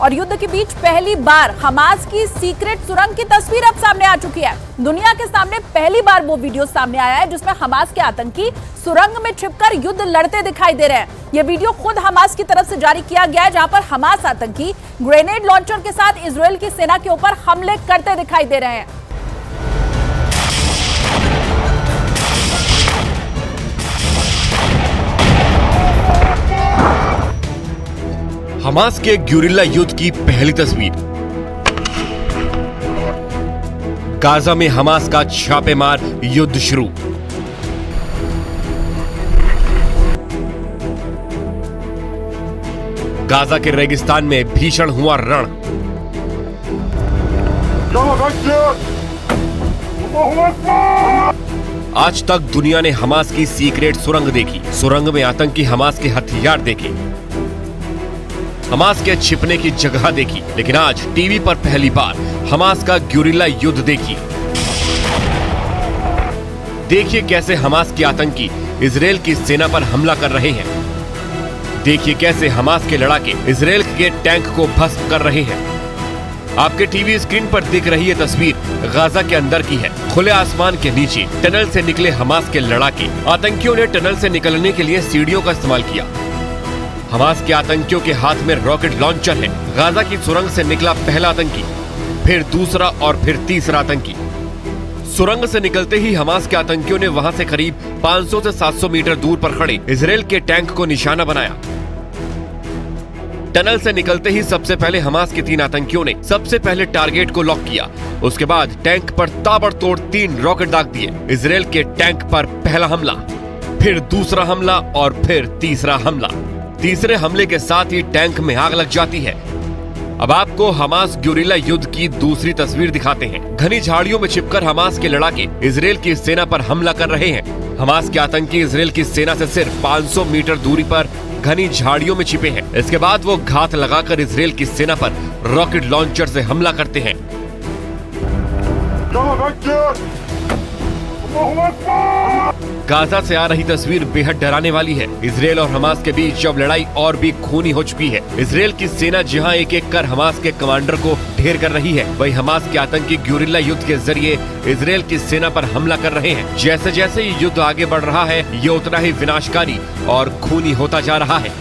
और युद्ध के बीच पहली बार हमास की सीक्रेट सुरंग की तस्वीर अब सामने आ चुकी है। दुनिया के सामने पहली बार वो वीडियो सामने आया है जिसमें हमास के आतंकी सुरंग में छिपकर युद्ध लड़ते दिखाई दे रहे हैं। ये वीडियो खुद हमास की तरफ से जारी किया गया है, जहां पर हमास आतंकी ग्रेनेड लॉन्चर के साथ इजरायल की सेना के ऊपर हमले करते दिखाई दे रहे हैं। हमास के ग्यूरिल्ला युद्ध की पहली तस्वीर। गाजा में हमास का छापेमार युद्ध शुरू। गाजा के रेगिस्तान में भीषण हुआ रण। आज तक दुनिया ने हमास की सीक्रेट सुरंग देखी, सुरंग में आतंकी हमास के हथियार देखे, हमास के छिपने की जगह देखी, लेकिन आज टीवी पर पहली बार हमास का ग्यूरिल्ला युद्ध देखिए। देखिए कैसे हमास के आतंकी इजरायल की सेना पर हमला कर रहे हैं। देखिए कैसे हमास के लड़ाके इजरायल के टैंक को भस्म कर रहे हैं। आपके टीवी स्क्रीन पर दिख रही ये तस्वीर गाजा के अंदर की है। खुले आसमान के नीचे टनल से निकले हमास के लड़ाके। आतंकियों ने टनल से निकलने के लिए सीढ़ियों का इस्तेमाल किया। हमास के आतंकियों के हाथ में रॉकेट लॉन्चर है। गाजा की सुरंग से निकला पहला आतंकी, फिर दूसरा और फिर तीसरा आतंकी। सुरंग से निकलते ही हमास के आतंकियों ने वहां से करीब 500 से 700 मीटर दूर पर खड़े इजरायल के टैंक को निशाना बनाया। टनल से निकलते ही सबसे पहले हमास के 3 आतंकियों ने सबसे पहले टारगेट को लॉक किया। उसके बाद टैंक पर ताबड़तोड़ 3 रॉकेट दाग दिए। इजरायल के टैंक पर पहला हमला, फिर दूसरा हमला और फिर तीसरा हमला। तीसरे हमले के साथ ही टैंक में आग लग जाती है। अब आपको हमास ग्यूरिल्ला युद्ध की दूसरी तस्वीर दिखाते हैं। घनी झाड़ियों में छिपकर हमास के लड़ाके इजरायल की सेना पर हमला कर रहे हैं। हमास के आतंकी इजरायल की सेना से सिर्फ 500 मीटर दूरी पर घनी झाड़ियों में छिपे हैं। इसके बाद वो घात लगाकर इजरायल की सेना पर रॉकेट लॉन्चर से हमला करते हैं। गाजा से आ रही तस्वीर बेहद डराने वाली है। इजरायल और हमास के बीच अब लड़ाई और भी खूनी हो चुकी है। इजरायल की सेना जहां एक एक कर हमास के कमांडर को ढेर कर रही है, वहीं हमास के आतंकी ग्यूरिल्ला युद्ध के जरिए इजरायल की सेना पर हमला कर रहे हैं। जैसे जैसे ये युद्ध आगे बढ़ रहा है, ये उतना ही विनाशकारी और खूनी होता जा रहा है।